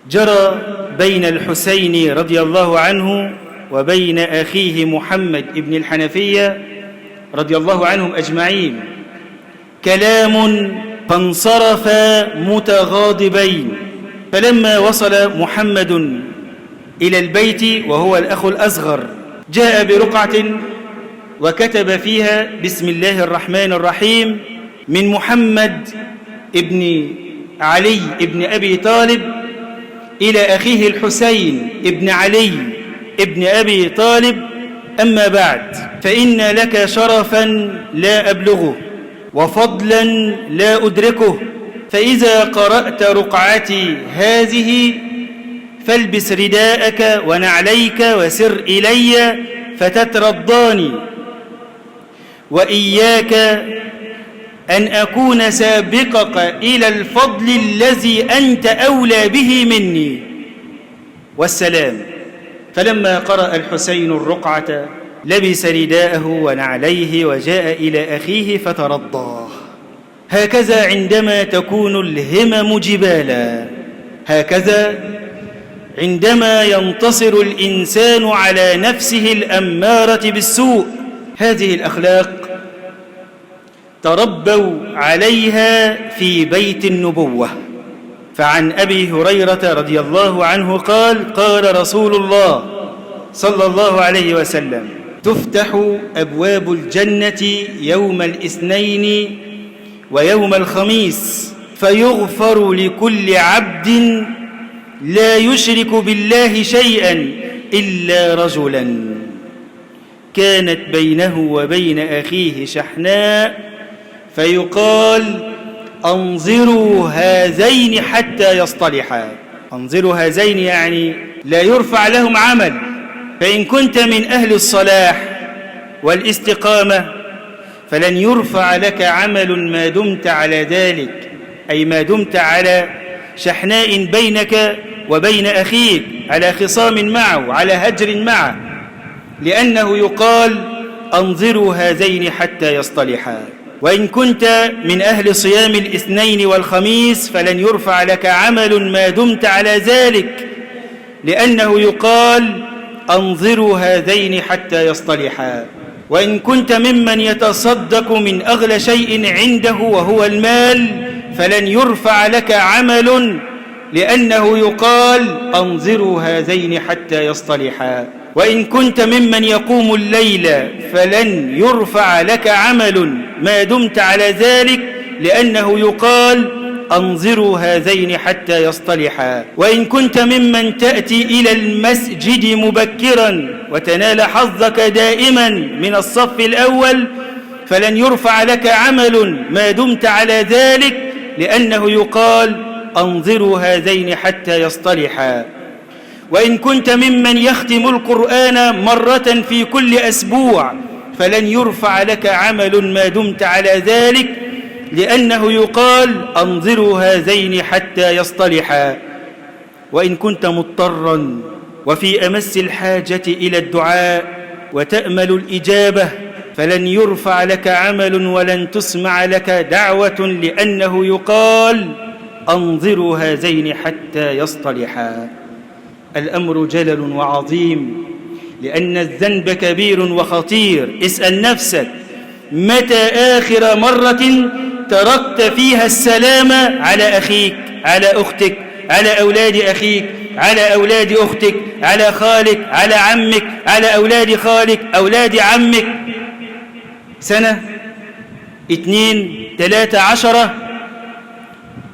جرى بين الحسين رضي الله عنه وبين أخيه محمد ابن الحنفية رضي الله عنهم أجمعين كلام فانصرفا متغاضبين. فلما وصل محمد إلى البيت وهو الأخ الأصغر جاء برقعة وكتب فيها بسم الله الرحمن الرحيم من محمد ابن علي ابن أبي طالب إلى أخيه الحسين ابن علي ابن أبي طالب، أما بعد فإن لك شرفا لا أبلغه وفضلا لا أدركه، فإذا قرأت رقعتي هذه فالبس رداءك ونعليك وسر إلي فتترضاني، وإياك أن أكون سابقك إلى الفضل الذي أنت أولى به مني، والسلام. فلما قرأ الحسين الرقعة لبس رداءه ونعليه وجاء إلى أخيه فترضاه. هكذا عندما تكون الهمم جبالا، هكذا عندما ينتصر الإنسان على نفسه الأمارة بالسوء. هذه الأخلاق تربوا عليها في بيت النبوة. فعن أبي هريرة رضي الله عنه قال: قال رسول الله صلى الله عليه وسلم: تفتح أبواب الجنة يوم الاثنين ويوم الخميس فيغفر لكل عبد لا يشرك بالله شيئا إلا رجلا كانت بينه وبين أخيه شحناء فيقال: أنظروا هذين حتى يصطلحا. أنظروا هذين يعني لا يرفع لهم عمل، فإن كنت من أهل الصلاح والاستقامة فلن يرفع لك عمل ما دمت على ذلك، أي ما دمت على شحناء بينك وبين أخيك، على خصام معه، على هجر معه، لأنه يقال: أنظروا هذين حتى يصطلحا. وإن كنت من أهل صيام الاثنين والخميس فلن يرفع لك عمل ما دمت على ذلك، لأنه يقال: أنظروا هذين حتى يصطلحا. وإن كنت ممن يتصدق من أغلى شيء عنده وهو المال فلن يرفع لك عمل، لأنه يقال: أنظروا هذين حتى يصطلحا. وإن كنت ممن يقوم الليل فلن يرفع لك عمل ما دمت على ذلك، لأنه يقال: أنظروا هذين حتى يصطلحا. وإن كنت ممن تأتي إلى المسجد مبكرا وتنال حظك دائما من الصف الأول فلن يرفع لك عمل ما دمت على ذلك، لأنه يقال: أنظروا هذين حتى يصطلحا. وإن كنت ممن يختم القرآن مرة في كل أسبوع فلن يرفع لك عمل ما دمت على ذلك، لأنه يقال: أنظروا هذين حتى يصطلحا. وإن كنت مضطرا وفي أمس الحاجة إلى الدعاء وتأمل الإجابة فلن يرفع لك عمل ولن تسمع لك دعوة، لأنه يقال: أنظروا هذين حتى يصطلحا. الأمر جلل وعظيم، لأن الذنب كبير وخطير. اسأل نفسك: متى آخر مرة تركت فيها السلام على أخيك، على أختك، على أولاد أخيك، على أولاد أختك، على خالك، على عمك، على أولاد خالك، أولاد عمك؟ سنة، 2، 3، 10؟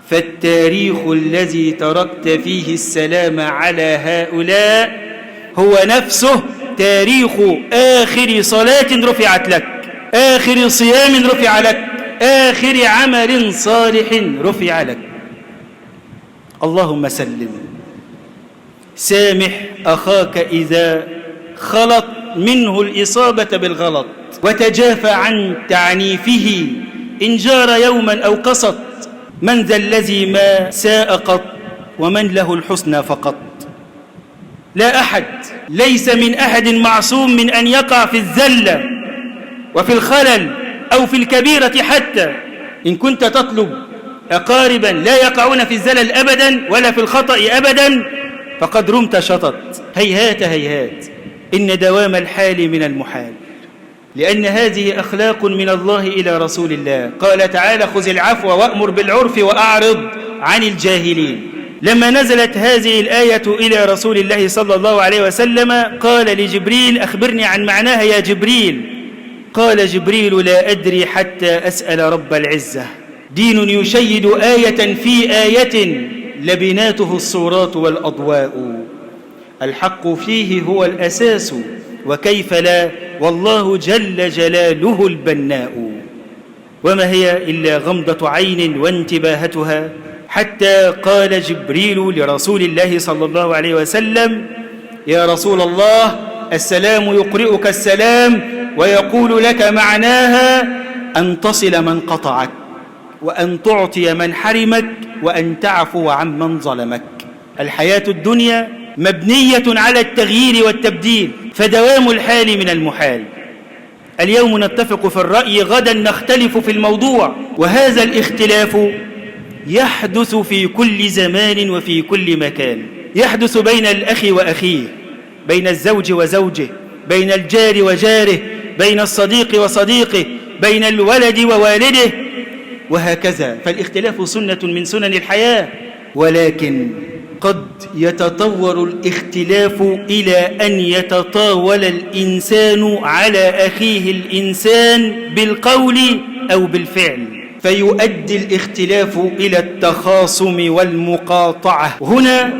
فالتاريخ الذي تركت فيه السلام على هؤلاء هو نفسه تاريخ آخر صلاة رفعت لك، آخر صيام رفع لك، آخر عمل صالح رفع لك. اللهم سلم. سامح أخاك إذا خلط منه الإصابة بالغلط، وتجافى عن تعنيفه إن جار يوما أو قسط. من ذا الذي ما ساء قط ومن له الحسنى فقط؟ لا أحد، ليس من أحد معصوم من أن يقع في الزلة وفي الخلل أو في الكبيرة حتى. إن كنت تطلب أقاربا لا يقعون في الزلل أبدا ولا في الخطأ أبدا، فقد رمت شطط. هيهات هيهات، إن دوام الحال من المحال، لأن هذه أخلاق من الله إلى رسول الله. قال تعالى: خذ العفو وأمر بالعرف وأعرض عن الجاهلين. لما نزلت هذه الآية إلى رسول الله صلى الله عليه وسلم قال لجبريل: أخبرني عن معناها يا جبريل. قال جبريل: لا أدري حتى أسأل رب العزة. دين يشيد آية في آية، لبناته الصورات والأضواء، الحق فيه هو الأساس، وكيف لا، والله جل جلاله البناء. وما هي إلا غمضة عين وانتباهتها، حتى قال جبريل لرسول الله صلى الله عليه وسلم: يا رسول الله، السلام يقرئك السلام ويقول لك معناها أن تصل من قطعك، وأن تعطي من حرمك، وأن تعفو عن من ظلمك. الحياة الدنيا مبنية على التغيير والتبديل، فدوام الحال من المحال. اليوم نتفق في الرأي، غدا نختلف في الموضوع، وهذا الاختلاف يحدث في كل زمان وفي كل مكان. يحدث بين الأخ وأخيه، بين الزوج وزوجه، بين الجار وجاره، بين الصديق وصديقه، بين الولد ووالده، وهكذا. فالاختلاف سنة من سنن الحياة، ولكن قد يتطور الاختلاف إلى أن يتطاول الإنسان على أخيه الإنسان بالقول أو بالفعل، فيؤدي الاختلاف إلى التخاصم والمقاطعة. هنا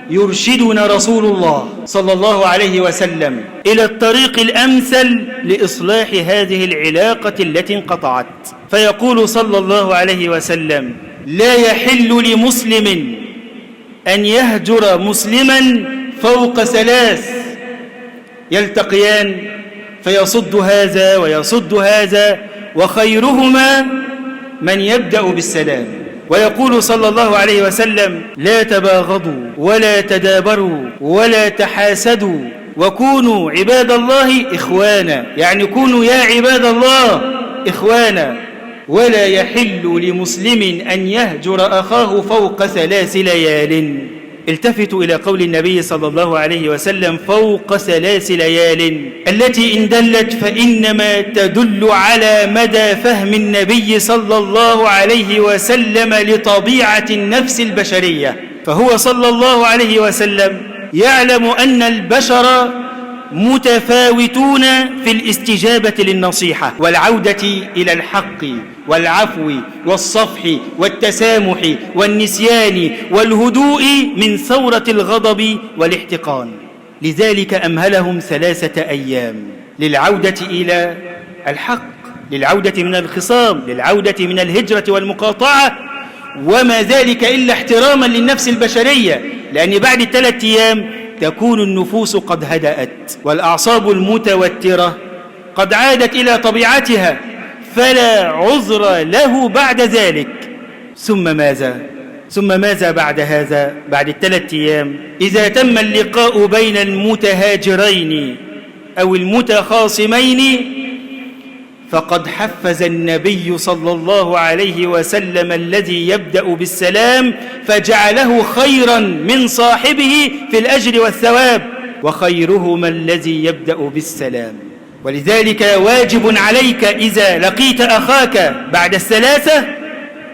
يرشدنا رسول الله صلى الله عليه وسلم إلى الطريق الأمثل لإصلاح هذه العلاقة التي انقطعت، فيقول صلى الله عليه وسلم: لا يحل لمسلم أن يهجر مسلما فوق 3، يلتقيان فيصد هذا ويصد هذا، وخيرهما من يبدأ بالسلام. ويقول صلى الله عليه وسلم: لا تباغضوا ولا تدابروا ولا تحاسدوا، وكونوا عباد الله إخوانا، يعني كونوا يا عباد الله إخوانا. ولا يحل لمسلم أن يهجر أخاه فوق 3 ليال. التفتوا إلى قول النبي صلى الله عليه وسلم: فوق 3 ليال، التي إن دلت فإنما تدل على مدى فهم النبي صلى الله عليه وسلم لطبيعة النفس البشرية. فهو صلى الله عليه وسلم يعلم أن البشر متفاوتون في الاستجابة للنصيحة والعودة إلى الحق والعفو والصفح والتسامح والنسيان والهدوء من ثورة الغضب والاحتقان. لذلك أمهلهم 3 أيام للعودة إلى الحق، للعودة من الخصام، للعودة من الهجرة والمقاطعة، وما ذلك إلا احتراما للنفس البشرية، لأن بعد 3 أيام تكون النفوس قد هدأت والأعصاب المتوترة قد عادت إلى طبيعتها، فلا عذر له بعد ذلك. ثم ماذا بعد هذا؟ بعد 3 أيام إذا تم اللقاء بين المتهاجرين أو المتخاصمين، فقد حفز النبي صلى الله عليه وسلم الذي يبدأ بالسلام فجعله خيرا من صاحبه في الأجر والثواب، وخيرهما الذي يبدأ بالسلام. ولذلك واجب عليك إذا لقيت أخاك بعد 3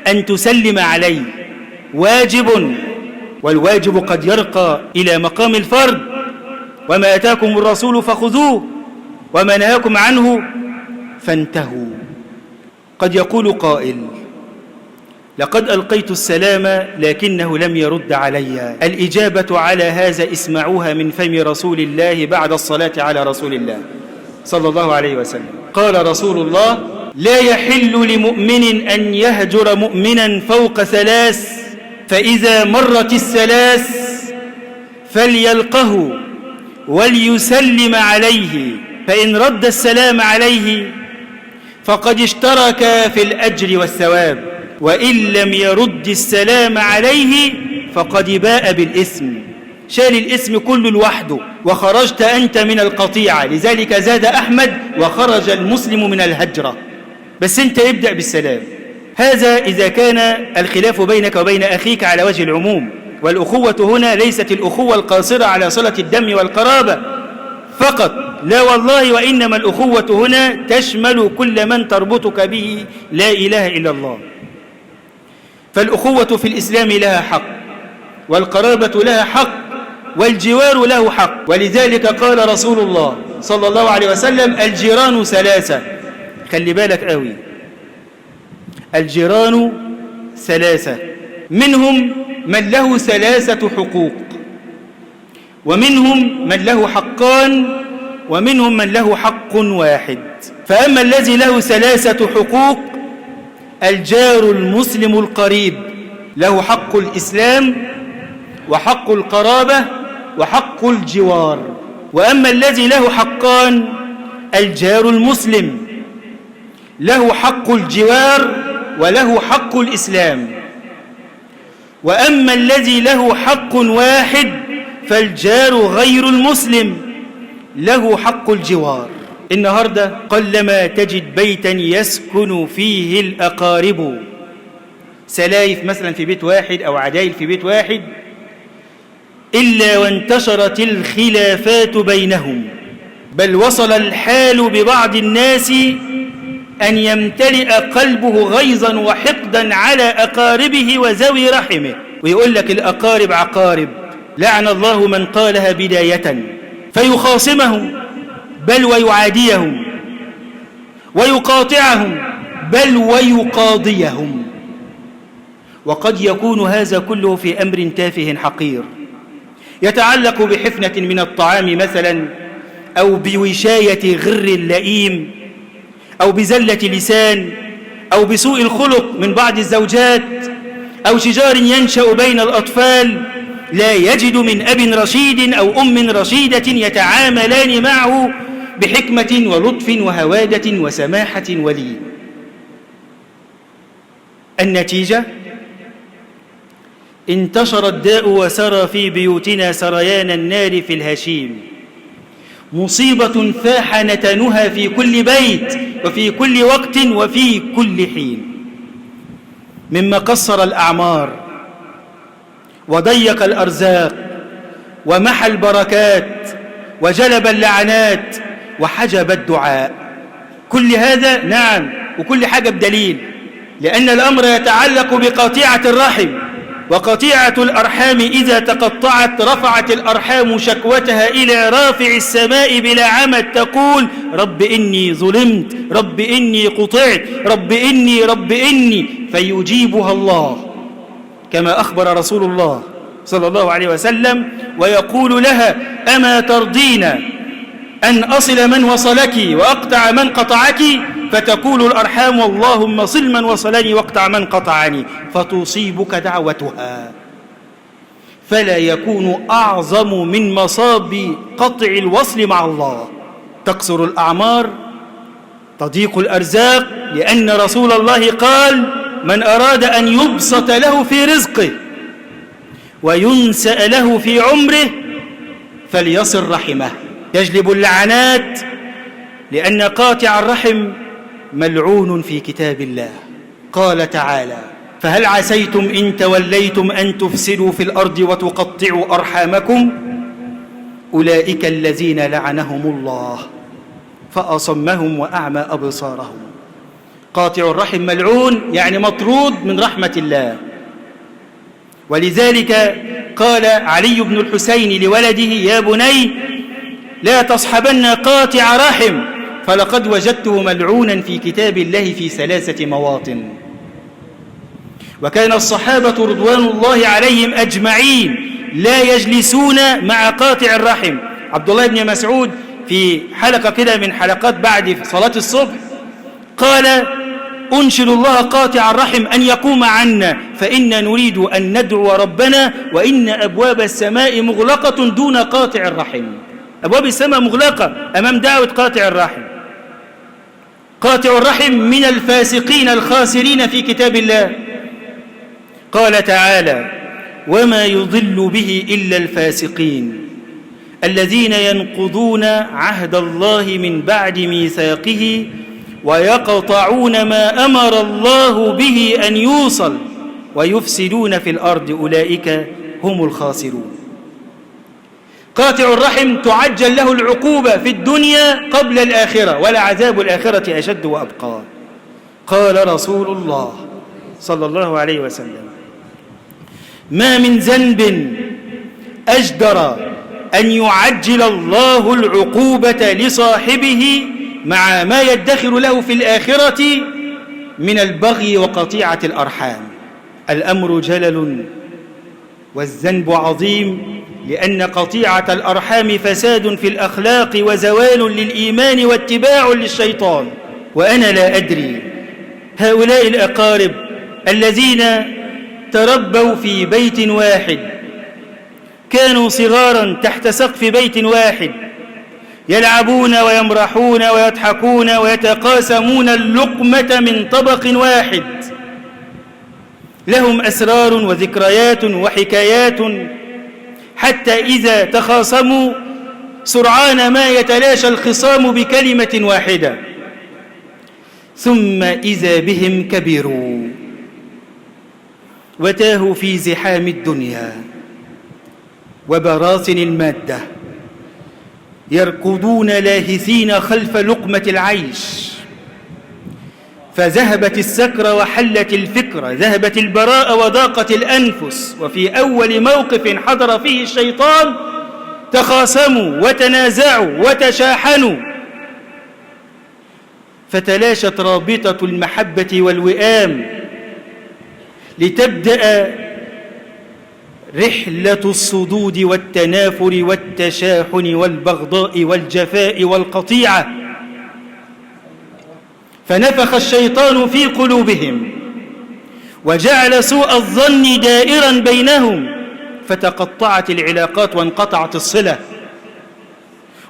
أن تسلم عليه، واجب، والواجب قد يرقى إلى مقام الفرض. وما أتاكم الرسول فخذوه وما نهاكم عنه فانتهوا. قد يقول قائل: لقد ألقيت السلام لكنه لم يرد علي. الإجابة على هذا اسمعوها من فم رسول الله بعد الصلاة على رسول الله صلى الله عليه وسلم. قال رسول الله: لا يحل لمؤمن أن يهجر مؤمنا فوق 3، فإذا مرت 3 فليلقه وليسلم عليه، فإن رد السلام عليه فقد اشترك في الأجر والثواب، وإن لم يرد السلام عليه فقد باء بالإثم، شال الإثم كله لوحده، وخرجت أنت من القطيعة. لذلك زاد أحمد: وخرج المسلم من الهجرة. بس أنت ابدأ بالسلام، هذا إذا كان الخلاف بينك وبين أخيك على وجه العموم. والأخوة هنا ليست الأخوة القاصرة على صلة الدم والقرابة فقط، لا والله، وإنما الأخوة هنا تشمل كل من تربطك به لا إله إلا الله. فالأخوة في الإسلام لها حق، والقرابة لها حق، والجوار له حق. ولذلك قال رسول الله صلى الله عليه وسلم: الجيران ثلاثة. خلي بالك قوي، الجيران ثلاثة، منهم من له ثلاثة حقوق، ومنهم من له حقان، ومنهم من له حق واحد. فأما الذي له ثلاثة حقوق، الجار المسلم القريب له حق الإسلام وحق القرابة وحق الجوار. وأما الذي له حقان، الجار المسلم له حق الجوار وله حق الإسلام. وأما الذي له حق واحد، فالجار غير المسلم له حق الجوار. النهاردة قلما تجد بيتا يسكن فيه الأقارب، سلايف مثلا في بيت واحد أو عدايل في بيت واحد، إلا وانتشرت الخلافات بينهم، بل وصل الحال ببعض الناس أن يمتلئ قلبه غيظا وحقدا على أقاربه وذوي رحمه، ويقول لك الأقارب عقارب، لعن الله من قالها بداية، فيخاصمهم بل ويعاديهم ويقاطعهم بل ويقاضيهم. وقد يكون هذا كله في أمر تافه حقير يتعلق بحفنة من الطعام مثلا، أو بوشاية غر لئيم، أو بزلة لسان، أو بسوء الخلق من بعض الزوجات، أو شجار ينشأ بين الأطفال لا يجد من أب رشيد أو أم رشيدة يتعاملان معه بحكمة ولطف وهوادة وسماحة ولين. النتيجة: انتشر الداء وسرى في بيوتنا سريان النار في الهشيم، مصيبة فاح نتنها في كل بيت وفي كل وقت وفي كل حين، مما قصر الأعمار وضيق الأرزاق ومحى البركات وجلب اللعنات وحجب الدعاء. كل هذا نعم، وكل حاجة بدليل، لأن الأمر يتعلق بقطيعة الرحم، وقطيعة الأرحام إذا تقطعت رفعت الأرحام شكوتها إلى رافع السماء بلا عمد، تقول: رب إني ظلمت، رب إني قطعت، رب إني، فيجيبها الله كما أخبر رسول الله صلى الله عليه وسلم، ويقول لها: أما ترضين أن أصل من وصلك وأقطع من قطعك؟ فتقول الأرحام: اللهم صل من وصلني واقطع من قطعني، فتصيبك دعوتها. فلا يكون أعظم من مصاب قطع الوصل مع الله. تقصر الأعمار، تضيق الأرزاق، لأن رسول الله قال: من أراد أن يبسط له في رزقه وينسأ له في عمره فليصل رحمه. يجلب اللعنات، لأن قاطع الرحم ملعون في كتاب الله. قال تعالى: فهل عسيتم إن توليتم أن تفسدوا في الأرض وتقطعوا أرحامكم؟ أولئك الذين لعنهم الله فأصمهم وأعمى أبصارهم. قاطع الرحم ملعون، يعني مطرود من رحمة الله. ولذلك قال علي بن الحسين لولده: يا بني لا تصحبن قاطع رحم، فلقد وجدته ملعونا في كتاب الله في 3 مواطن. وكان الصحابة رضوان الله عليهم أجمعين لا يجلسون مع قاطع الرحم. عبد الله بن مسعود في حلقة كده من حلقات بعد صلاة الصبح قال: أنشد الله قاطع الرحم أن يقوم عنا، فإنا نريد أن ندعو ربنا وإن أبواب السماء مغلقة دون قاطع الرحم. أبواب السماء مغلقة أمام دعوة قاطع الرحم. قاطع الرحم من الفاسقين الخاسرين في كتاب الله. قال تعالى: وما يضل به إلا الفاسقين الذين ينقضون عهد الله من بعد ميثاقه ويقطعون ما أمر الله به أن يوصل ويفسدون في الأرض، أولئك هم الخاسرون. قاطع الرحم تعجل له العقوبة في الدنيا قبل الآخرة، ولعذاب الآخرة أشد وأبقى. قال رسول الله صلى الله عليه وسلم: ما من ذنب أجدر أن يعجل الله العقوبة لصاحبه مع ما يدخر له في الآخرة من البغي وقطيعة الأرحام. الأمر جلل والذنب عظيم، لأن قطيعة الأرحام فساد في الأخلاق وزوال للإيمان واتباع للشيطان. وأنا لا أدري هؤلاء الأقارب الذين تربوا في بيت واحد، كانوا صغارا تحت سقف بيت واحد، يلعبون ويمرحون ويضحكون ويتقاسمون اللقمة من طبق واحد، لهم أسرار وذكريات وحكايات، حتى إذا تخاصموا سرعان ما يتلاشى الخصام بكلمة واحدة، ثم إذا بهم كبروا وتاهوا في زحام الدنيا وبراثن المادة، يركضون لاهثين خلف لقمة العيش، فذهبت السكرة وحلت الفكرة، ذهبت البراءة وضاقت الأنفس. وفي أول موقف حضر فيه الشيطان تخاصموا وتنازعوا وتشاحنوا، فتلاشت رابطة المحبة والوئام، لتبدأ رحلة الصدود والتنافر والتشاحن والبغضاء والجفاء والقطيعة. فنفخ الشيطان في قلوبهم وجعل سوء الظن دائرا بينهم، فتقطعت العلاقات وانقطعت الصلة،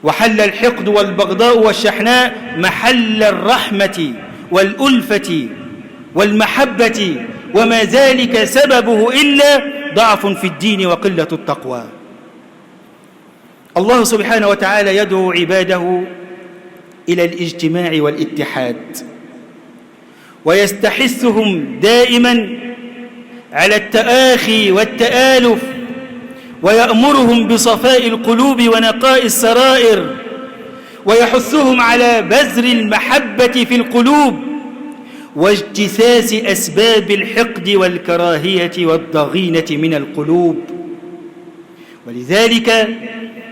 وحل الحقد والبغضاء والشحناء محل الرحمة والألفة والمحبة، وما ذلك سببه إلا ضعف في الدين وقلة التقوى. الله سبحانه وتعالى يدعو عباده إلى الاجتماع والاتحاد، ويستحثهم دائما على التآخي والتآلف، ويأمرهم بصفاء القلوب ونقاء السرائر، ويحثهم على بذر المحبة في القلوب واجتثاث أسباب الحقد والكراهية والضغينة من القلوب. ولذلك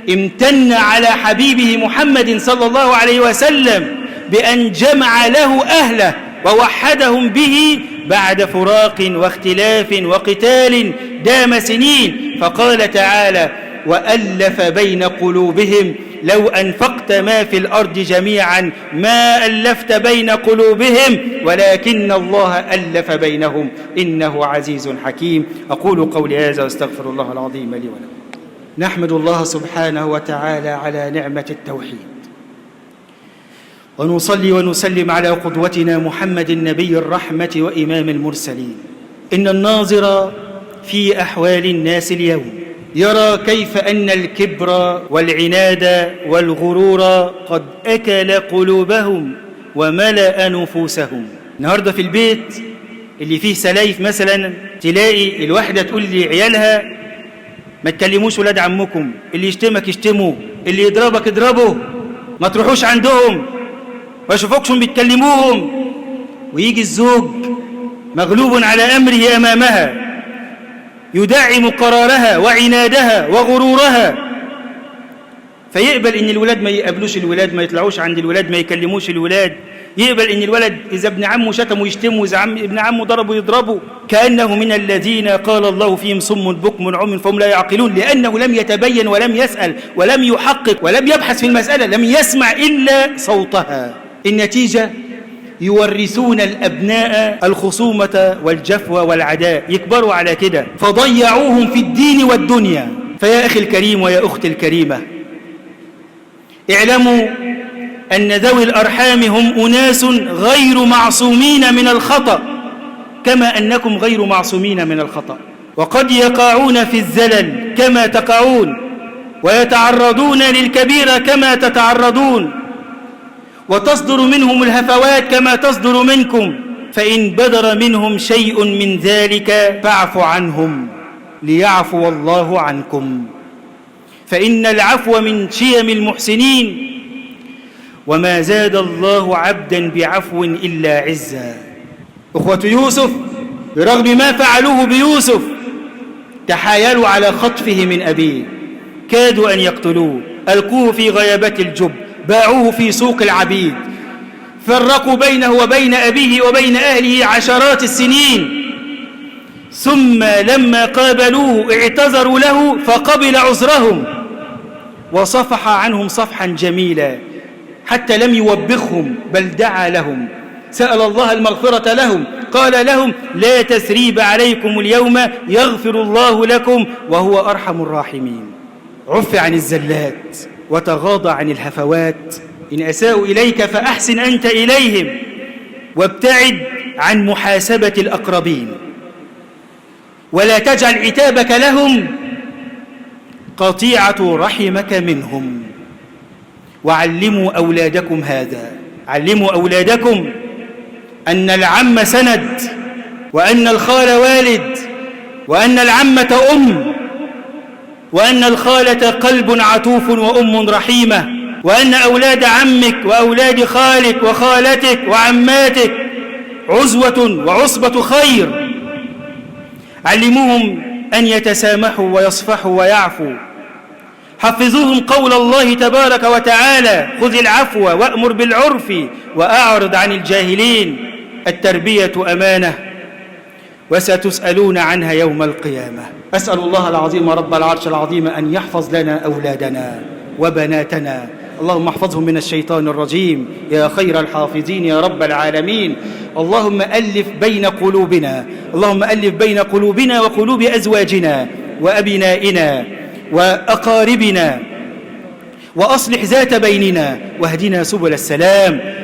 امتن على حبيبه محمد صلى الله عليه وسلم بأن جمع له أهله ووحدهم به بعد فراق واختلاف وقتال دام سنين. فقال تعالى: وألف بين قلوبهم لو أنفقت ما في الأرض جميعا ما ألفت بين قلوبهم ولكن الله ألف بينهم إنه عزيز حكيم. أقول قولي هذا واستغفر الله العظيم لي ولكم. نحمد الله سبحانه وتعالى على نعمة التوحيد، ونصلي ونسلم على قدوتنا محمد النبي الرحمة وإمام المرسلين. إن الناظر في أحوال الناس اليوم يرى كيف أن الكبر والعناد والغرور قد أكل قلوبهم وملأ نفوسهم. النهاردة في البيت اللي فيه سلايف مثلا، تلاقي الواحدة تقول لعيالها: ما تكلموش ولاد عمكم، اللي يشتمك يشتموه، اللي يضربك اضربه، ما تروحوش عندهم، ما يشوفوكش بيتكلموهم. ويجي الزوج مغلوب على أمره أمامها، يدعم قرارها وعنادها وغرورها، فيقبل إن الولاد ما يقابلوش الولاد، ما يطلعوش عند الولاد، ما يكلموش الولاد. يقبل إن الولد إذا ابن عمه شتمه يشتمه، إذا ابن عمه ضربه يضربه، كأنه من الذين قال الله فيهم صم بكم عمي فهم لا يعقلون، لأنه لم يتبين ولم يسأل ولم يحقق ولم يبحث في المسألة، لم يسمع إلا صوتها. النتيجة يورثون الأبناء الخصومة والجفوة والعداء، يكبروا على كده، فضيعوهم في الدين والدنيا. فيا أخي الكريم ويا أختي الكريمة، اعلموا أن ذوي الأرحام هم أناس غير معصومين من الخطأ، كما أنكم غير معصومين من الخطأ، وقد يقعون في الزلل كما تقعون، ويتعرضون للكبيرة كما تتعرضون، وتصدر منهم الهفوات كما تصدر منكم، فإن بدر منهم شيء من ذلك فاعفوا عنهم ليعفو الله عنكم، فإن العفو من شيم المحسنين، وما زاد الله عبدا بعفو إلا عزا. أخوة يوسف برغم ما فعلوه بيوسف تحايلوا على خطفه من أبيه، كادوا أن يقتلوه، ألقوه في غيابة الجب، باعوه في سوق العبيد، فرقوا بينه وبين أبيه وبين أهله عشرات السنين، ثم لما قابلوه اعتذروا له فقبل عذرهم وصفح عنهم صفحا جميلا، حتى لم يوبخهم بل دعا لهم، سأل الله المغفرة لهم، قال لهم لا تثريب عليكم اليوم يغفر الله لكم وهو أرحم الراحمين. عف عن الزلات وتغاضى عن الهفوات، إن أساءوا إليك فأحسن أنت إليهم، وابتعد عن محاسبة الأقربين، ولا تجعل عتابك لهم قطيعة رحمك منهم. وعلموا أولادكم هذا، علموا أولادكم أن العم سند، وأن الخال والد، وأن العمة أم، وأن الخالة قلب عطوف وأم رحيمة، وأن أولاد عمك وأولاد خالك وخالتك وعماتك عزوة وعصبة خير. علموهم أن يتسامحوا ويصفحوا ويعفوا. حفظوهم قول الله تبارك وتعالى خذ العفو وأمر بالعرف وأعرض عن الجاهلين. التربية أمانة وستسألون عنها يوم القيامة. أسأل الله العظيم رب العرش العظيم أن يحفظ لنا أولادنا وبناتنا، اللهم احفظهم من الشيطان الرجيم يا خير الحافظين يا رب العالمين. اللهم ألف بين قلوبنا، اللهم ألف بين قلوبنا وقلوب أزواجنا وأبنائنا وأقاربنا، وأصلح ذات بيننا، واهدنا سبل السلام.